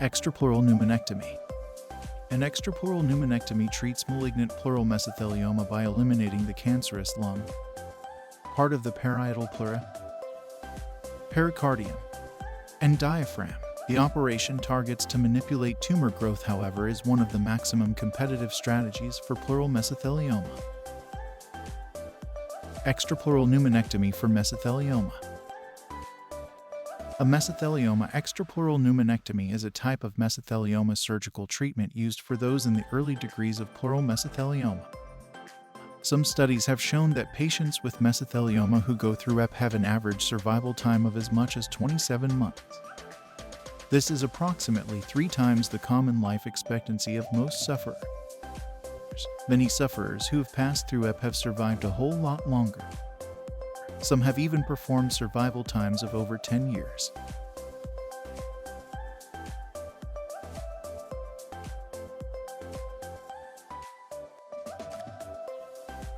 Extrapleural pneumonectomy. An extrapleural pneumonectomy treats malignant pleural mesothelioma by eliminating the cancerous lung, part of the parietal pleura, pericardium, and diaphragm. The operation targets to manipulate tumor growth, however, is one of the maximum competitive strategies for pleural mesothelioma. Extrapleural pneumonectomy for mesothelioma. A mesothelioma extrapleural pneumonectomy is a type of mesothelioma surgical treatment used for those in the early degrees of pleural mesothelioma. Some studies have shown that patients with mesothelioma who go through EP have an average survival time of as much as 27 months. This is approximately 3 times the common life expectancy of most sufferers. Many sufferers who have passed through EP have survived a whole lot longer. Some have even performed survival times of over 10 years.